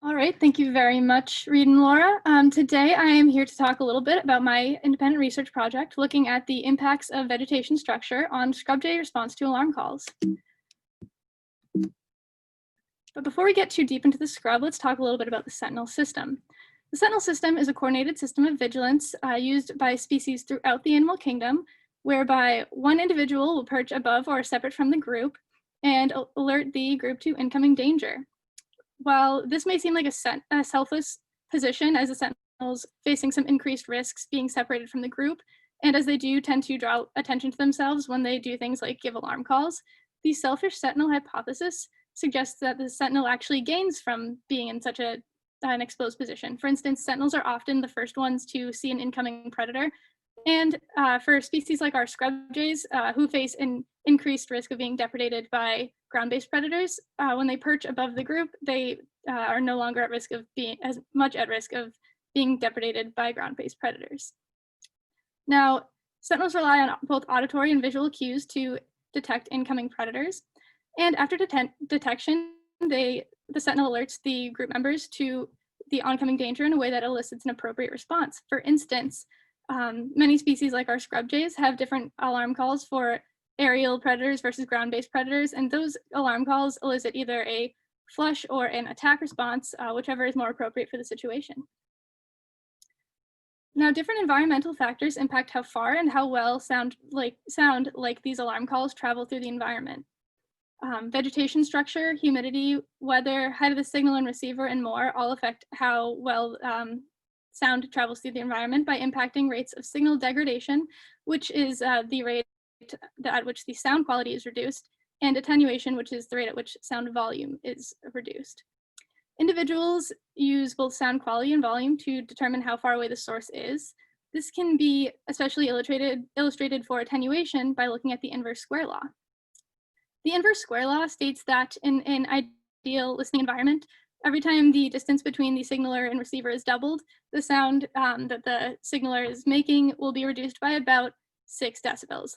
All right, thank you very much, Reed and Laura. Today I am here to talk a little bit about my independent research project looking at the impacts of vegetation structure on scrub jay response to alarm calls. But before we get too deep into the scrub, let's talk a little bit about the sentinel system. The sentinel system is a coordinated system of vigilance used by species throughout the animal kingdom, whereby one individual will perch above or separate from the group and alert the group to incoming danger. While this may seem like a selfless position, as the sentinels facing some increased risks being separated from the group, and as they do tend to draw attention to themselves when they do things like give alarm calls, the selfish sentinel hypothesis suggests that the sentinel actually gains from being in such an exposed position. For instance, sentinels are often the first ones to see an incoming predator, and for species like our scrub jays, who face an increased risk of being depredated by ground-based predators, when they perch above the group, they are no longer at risk of being as much at risk of being depredated by ground-based predators. Now, sentinels rely on both auditory and visual cues to detect incoming predators, and after detection, the sentinel alerts the group members to the oncoming danger in a way that elicits an appropriate response. For instance, many species like our scrub jays have different alarm calls for aerial predators versus ground-based predators, and those alarm calls elicit either a flush or an attack response, whichever is more appropriate for the situation. Now, different environmental factors impact how far and how well sound like these alarm calls travel through the environment. Vegetation structure, humidity, weather, height of the signal and receiver, and more all affect how well sound travels through the environment by impacting rates of signal degradation, which is the rate at which the sound quality is reduced, and attenuation, which is the rate at which sound volume is reduced. Individuals use both sound quality and volume to determine how far away the source is. This can be especially illustrated for attenuation by looking at the inverse square law. The inverse square law states that in an ideal listening environment, every time the distance between the signaler and receiver is doubled, the sound that the signaler is making will be reduced by about 6 decibels.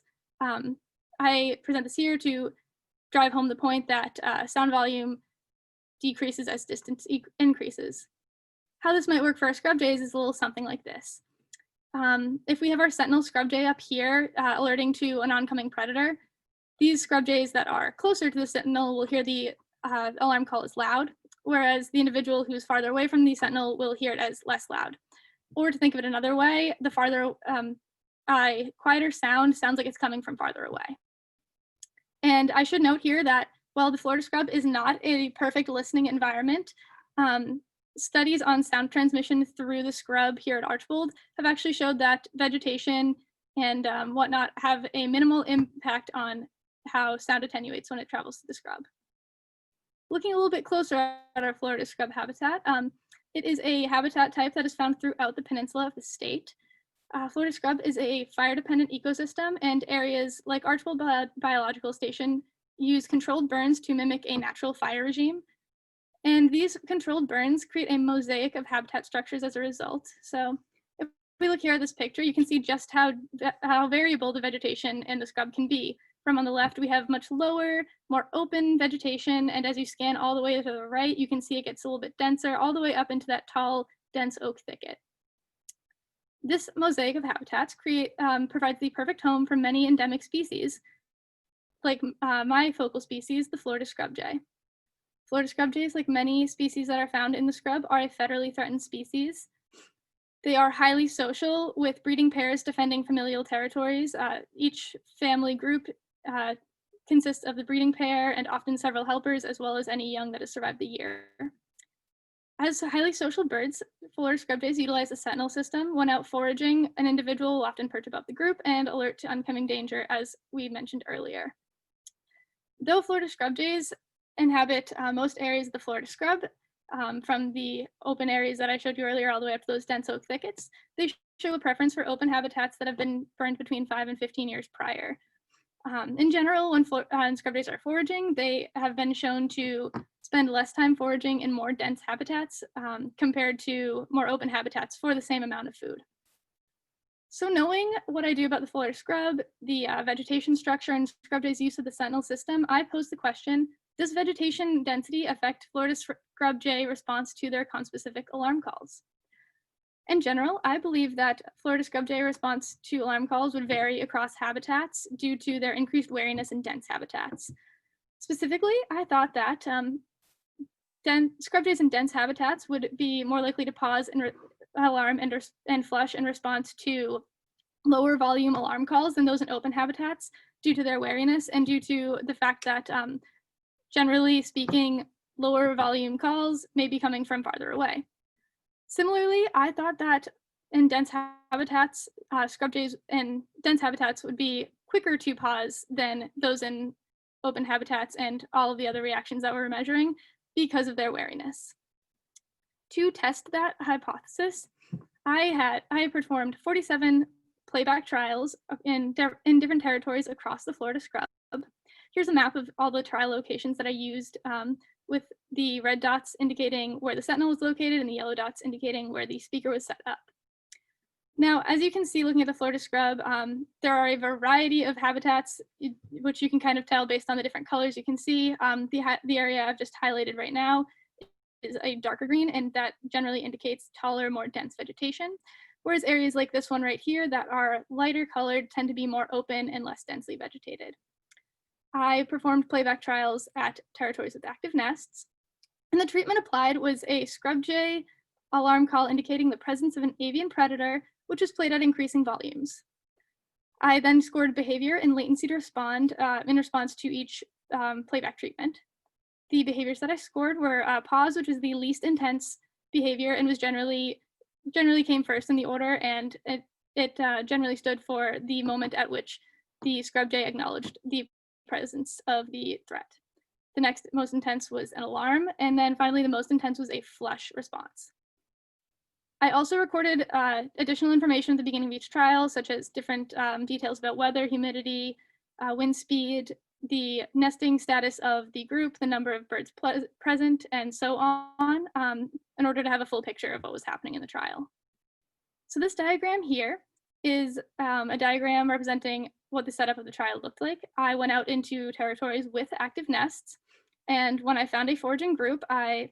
I present this here to drive home the point that sound volume decreases as distance increases. How this might work for our scrub jays is a little something like this. If we have our sentinel scrub jay up here alerting to an oncoming predator, these scrub jays that are closer to the sentinel will hear the alarm call as loud, whereas the individual who's farther away from the sentinel will hear it as less loud. Or to think of it another way, the farther, quieter sound sounds like it's coming from farther away. And I should note here that while the Florida scrub is not a perfect listening environment, studies on sound transmission through the scrub here at Archbold have actually showed that vegetation and whatnot have a minimal impact on how sound attenuates when it travels through the scrub. Looking a little bit closer at our Florida scrub habitat, it is a habitat type that is found throughout the peninsula of the state. Florida scrub is a fire-dependent ecosystem, and areas like Archbold Biological Station use controlled burns to mimic a natural fire regime. And these controlled burns create a mosaic of habitat structures as a result. So if we look here at this picture, you can see just how variable the vegetation in the scrub can be. From on the left, we have much lower, more open vegetation, and as you scan all the way to the right, you can see it gets a little bit denser, all the way up into that tall, dense oak thicket. This mosaic of habitats provides the perfect home for many endemic species, like my focal species, the Florida scrub jay. Florida scrub jays, like many species that are found in the scrub, are a federally threatened species. They are highly social, with breeding pairs defending familial territories. Each family group consists of the breeding pair and often several helpers, as well as any young that has survived the year. As highly social birds, Florida scrub jays utilize a sentinel system. When out foraging, an individual will often perch above the group and alert to oncoming danger, as we mentioned earlier. Though Florida scrub jays inhabit most areas of the Florida scrub, from the open areas that I showed you earlier all the way up to those dense oak thickets, they show a preference for open habitats that have been burned between 5 and 15 years prior. In general, when scrub jays are foraging, they have been shown to spend less time foraging in more dense habitats compared to more open habitats for the same amount of food. So knowing what I do about the Florida scrub, the vegetation structure, and scrub jays' use of the sentinel system, I pose the question, Does vegetation density affect Florida scrub jay response to their conspecific alarm calls? In general, I believe that Florida scrub jay response to alarm calls would vary across habitats due to their increased wariness in dense habitats. Specifically, I thought that scrub jays in dense habitats would be more likely to pause and alarm and flush in response to lower volume alarm calls than those in open habitats due to their wariness and due to the fact that generally speaking, lower volume calls may be coming from farther away. Similarly, I thought that in dense habitats, scrub jays in dense habitats would be quicker to pause than those in open habitats and all of the other reactions that we're measuring because of their wariness. To test that hypothesis, I performed 47 playback trials in different territories across the Florida scrub. Here's a map of all the trial locations that I used with the red dots indicating where the sentinel was located and the yellow dots indicating where the speaker was set up. Now, as you can see looking at the Florida scrub, there are a variety of habitats, which you can kind of tell based on the different colors you can see. The area I've just highlighted right now is a darker green, and that generally indicates taller, more dense vegetation, whereas areas like this one right here that are lighter colored tend to be more open and less densely vegetated. I performed playback trials at territories with active nests, and the treatment applied was a scrub jay alarm call indicating the presence of an avian predator, which was played at increasing volumes. I then scored behavior and latency to respond in response to each playback treatment. The behaviors that I scored were pause, which is the least intense behavior and was generally came first in the order, and it generally stood for the moment at which the scrub jay acknowledged the presence of the threat. The next most intense was an alarm, and then finally the most intense was a flush response. I also recorded additional information at the beginning of each trial, such as different details about weather, humidity, wind speed, the nesting status of the group, the number of birds present, and so on, in order to have a full picture of what was happening in the trial. So this diagram here is a diagram representing what the setup of the trial looked like. I went out into territories with active nests, and when I found a foraging group, I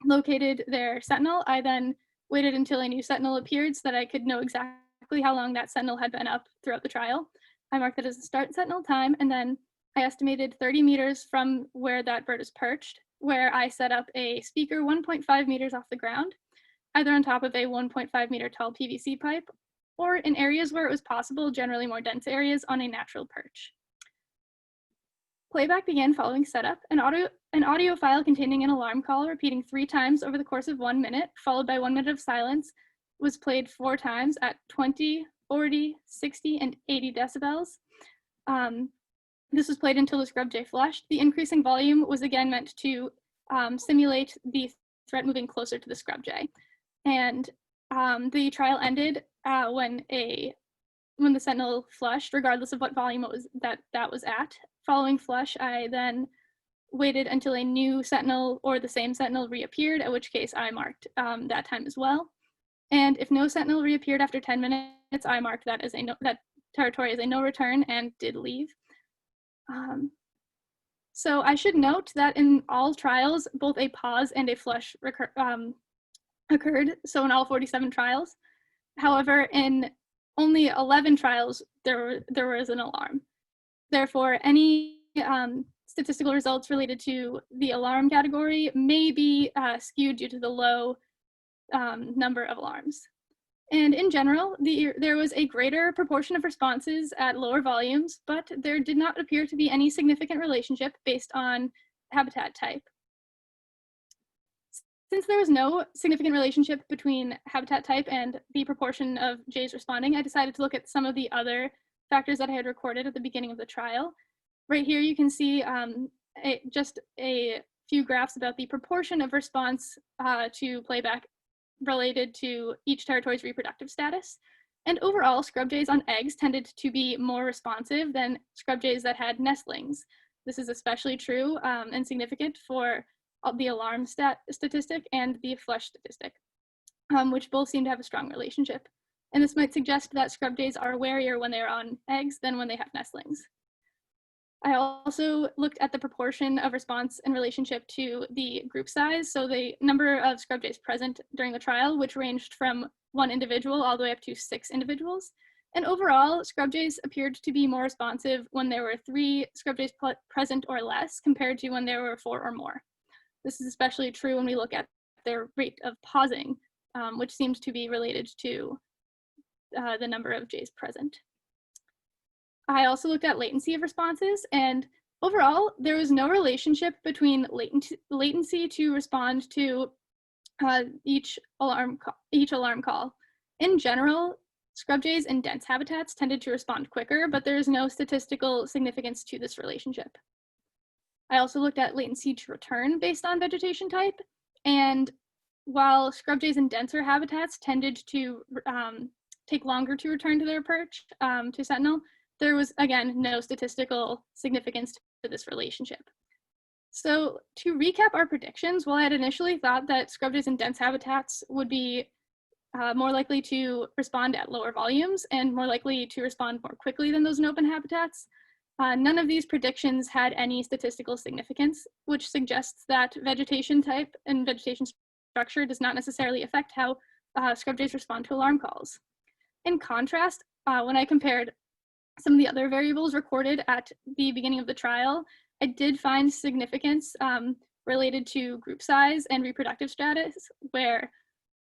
located their sentinel. I then waited until a new sentinel appeared so that I could know exactly how long that sentinel had been up throughout the trial. I marked that as the start sentinel time, and then I estimated 30 meters from where that bird is perched, where I set up a speaker 1.5 meters off the ground, either on top of a 1.5 meter tall PVC pipe, or in areas where it was possible, generally more dense areas, on a natural perch. Playback began following setup. An audio file containing an alarm call repeating 3 times over the course of 1 minute, followed by 1 minute of silence, was played 4 times at 20, 40, 60, and 80 decibels. This was played until the scrub jay flushed. The increasing volume was again meant to simulate the threat moving closer to the scrub jay. And the trial ended when the sentinel flushed, regardless of what volume it was that was at. Following flush, I then waited until a new sentinel or the same sentinel reappeared, at which case I marked that time as well. And if no sentinel reappeared after 10 minutes, I marked that as that territory as a no return and did leave. So I should note that in all trials, both a pause and a flush occurred, so in all 47 trials. However, in only 11 trials, there was an alarm. Therefore, any statistical results related to the alarm category may be skewed due to the low number of alarms. And in general, there was a greater proportion of responses at lower volumes, but there did not appear to be any significant relationship based on habitat type. Since there was no significant relationship between habitat type and the proportion of jays responding, I decided to look at some of the other factors that I had recorded at the beginning of the trial. Right here, you can see just a few graphs about the proportion of response to playback related to each territory's reproductive status. And overall, scrub jays on eggs tended to be more responsive than scrub jays that had nestlings. This is especially true and significant for the alarm statistic and the flush statistic, which both seem to have a strong relationship. And this might suggest that scrub jays are warier when they're on eggs than when they have nestlings. I also looked at the proportion of response in relationship to the group size, so the number of scrub jays present during the trial, which ranged from 1 individual all the way up to 6 individuals. And overall, scrub jays appeared to be more responsive when there were 3 scrub jays present or less compared to when there were 4 or more. This is especially true when we look at their rate of pausing, which seems to be related to the number of jays present. I also looked at latency of responses, and overall, there was no relationship between latency to respond to each alarm call. In general, scrub jays in dense habitats tended to respond quicker, but there is no statistical significance to this relationship. I also looked at latency to return based on vegetation type, and while scrub jays in denser habitats tended to take longer to return to their perch, to sentinel, there was, again, no statistical significance to this relationship. So to recap our predictions, while I had initially thought that scrub jays in dense habitats would be more likely to respond at lower volumes and more likely to respond more quickly than those in open habitats, none of these predictions had any statistical significance, which suggests that vegetation type and vegetation structure does not necessarily affect how scrub jays respond to alarm calls. In contrast, when I compared some of the other variables recorded at the beginning of the trial, I did find significance related to group size and reproductive status, where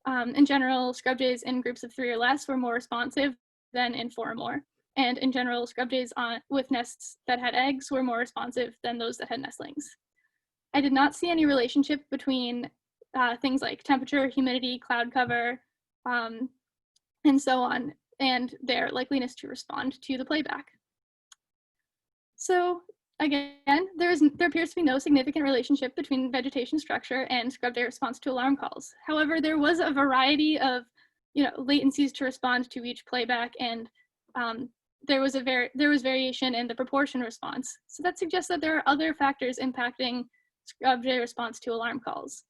in general, scrub jays in groups of 3 or less were more responsive than in 4 or more. And in general, scrub jays with nests that had eggs were more responsive than those that had nestlings. I did not see any relationship between things like temperature, humidity, cloud cover, and so on, and their likeliness to respond to the playback. So again, there appears to be no significant relationship between vegetation structure and scrub jay response to alarm calls. However, there was a variety of latencies to respond to each playback, and there was variation in the proportion response. So that suggests that there are other factors impacting scrub jay response to alarm calls.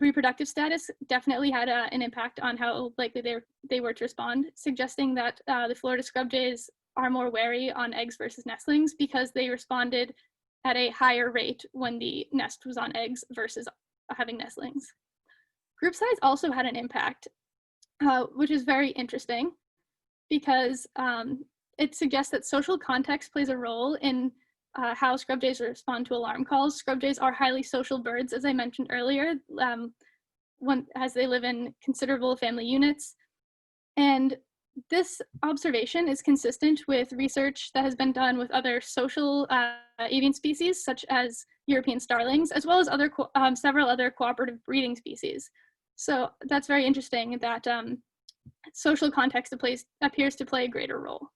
Reproductive status definitely had an impact on how likely they were to respond, suggesting that the Florida scrub jays are more wary on eggs versus nestlings because they responded at a higher rate when the nest was on eggs versus having nestlings. Group size also had an impact, which is very interesting because it suggests that social context plays a role in how scrub jays respond to alarm calls. Scrub jays are highly social birds, as I mentioned earlier, as they live in considerable family units. And this observation is consistent with research that has been done with other social avian species, such as European starlings, as well as several other cooperative breeding species. So that's very interesting that social context appears to play a greater role.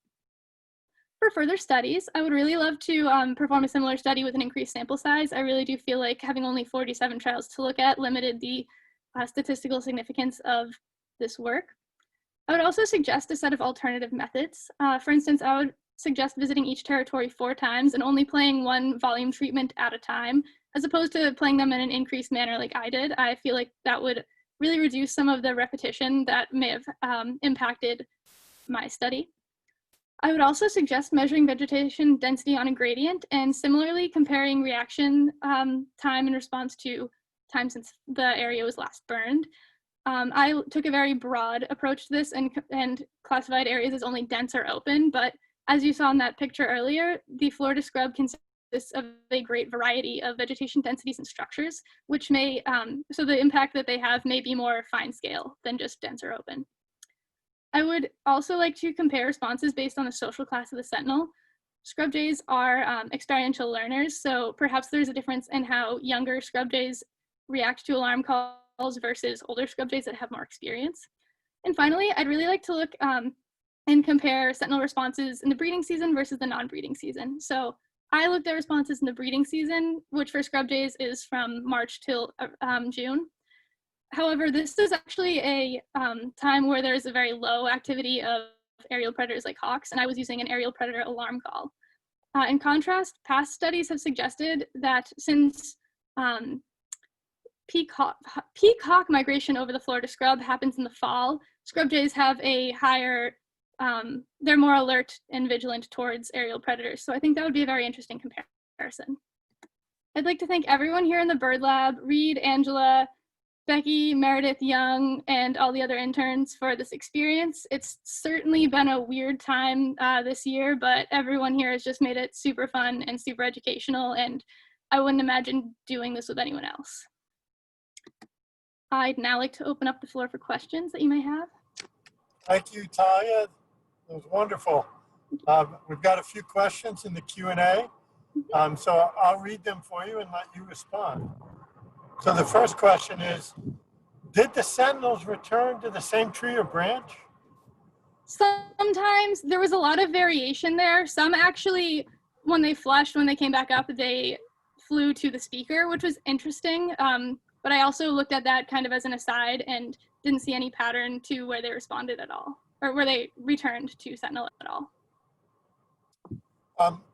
For further studies, I would really love to perform a similar study with an increased sample size. I really do feel like having only 47 trials to look at limited the statistical significance of this work. I would also suggest a set of alternative methods. For instance, I would suggest visiting each territory 4 times and only playing 1 volume treatment at a time, as opposed to playing them in an increased manner like I did. I feel like that would really reduce some of the repetition that may have impacted my study. I would also suggest measuring vegetation density on a gradient and similarly comparing reaction time in response to time since the area was last burned. I took a very broad approach to this and classified areas as only dense or open, but as you saw in that picture earlier, the Florida scrub consists of a great variety of vegetation densities and structures, which may, so the impact that they have may be more fine scale than just dense or open. I would also like to compare responses based on the social class of the sentinel. Scrub jays are experiential learners, so perhaps there's a difference in how younger scrub jays react to alarm calls versus older scrub jays that have more experience. And finally, I'd really like to look and compare sentinel responses in the breeding season versus the non-breeding season. So I looked at responses in the breeding season, which for scrub jays is from March till June. However, this is actually a time where there's a very low activity of aerial predators like hawks, and I was using an aerial predator alarm call. In contrast, past studies have suggested that since peak hawk migration over the Florida scrub happens in the fall, scrub jays have a higher they're more alert and vigilant towards aerial predators. So I think that would be a very interesting comparison. I'd like to thank everyone here in the Bird Lab, Reed, Angela, Becky, Meredith, Young, and all the other interns for this experience. It's certainly been a weird time this year, but everyone here has just made it super fun and super educational, and I wouldn't imagine doing this with anyone else. I'd now like to open up the floor for questions that you may have. Thank you, Talia. It was wonderful. We've got a few questions in the Q&A, so I'll read them for you and let you respond. So the first question is, did the sentinels return to the same tree or branch? Sometimes there was a lot of variation there. Some actually, when they flushed, when they came back up, they flew to the speaker, which was interesting. But I also looked at that kind of as an aside and didn't see any pattern to where they responded at all, or where they returned to Sentinel at all.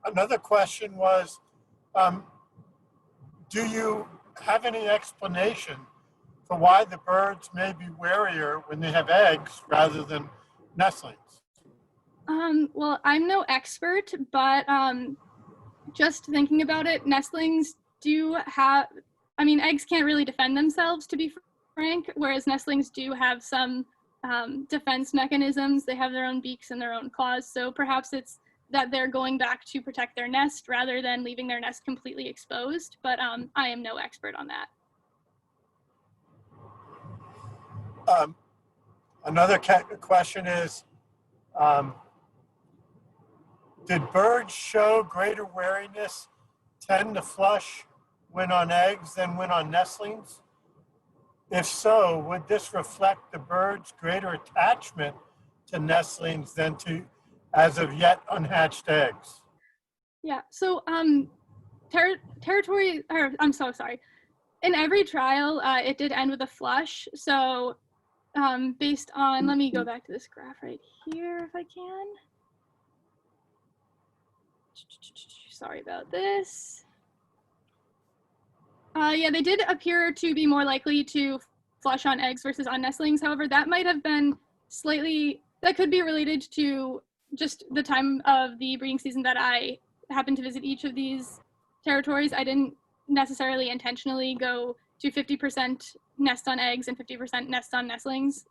Another question was, do you have any explanation for why the birds may be warier when they have eggs rather than nestlings? Well, I'm no expert, but just thinking about it, nestlings do have, I mean, eggs can't really defend themselves, to be frank, whereas nestlings do have some defense mechanisms. They have their own beaks and their own claws, so perhaps it's that they're going back to protect their nest rather than leaving their nest completely exposed, but I am no expert on that. Another question is, did birds show greater wariness, tend to flush when on eggs than when on nestlings? If so, would this reflect the bird's greater attachment to nestlings than to as of yet unhatched eggs? Yeah, so territory, or I'm so sorry. In every trial, it did end with a flush. So based on, let me go back to this graph right here if I can. Sorry about this. Yeah, they did appear to be more likely to flush on eggs versus on nestlings. However, that might have been slightly, that could be related to just the time of the breeding season that I happened to visit each of these territories. I didn't necessarily intentionally go to 50% nest on eggs and 50% nest on nestlings.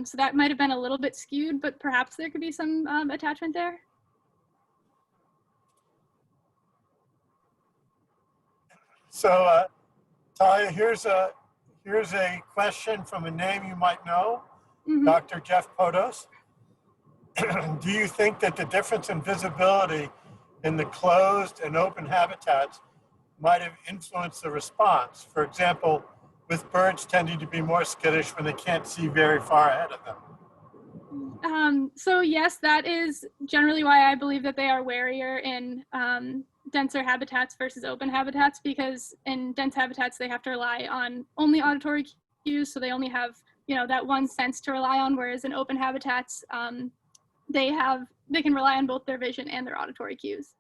So that might have been a little bit skewed, but perhaps there could be some attachment there. So Talia, here's a question from a name you might know, Dr. Jeff Podos. Do you think that the difference in visibility in the closed and open habitats might have influenced the response? For example, with birds tending to be more skittish when they can't see very far ahead of them. So yes, that is generally why I believe that they are warier in denser habitats versus open habitats, because in dense habitats, they have to rely on only auditory cues. So they only have, that one sense to rely on, whereas in open habitats, they can rely on both their vision and their auditory cues.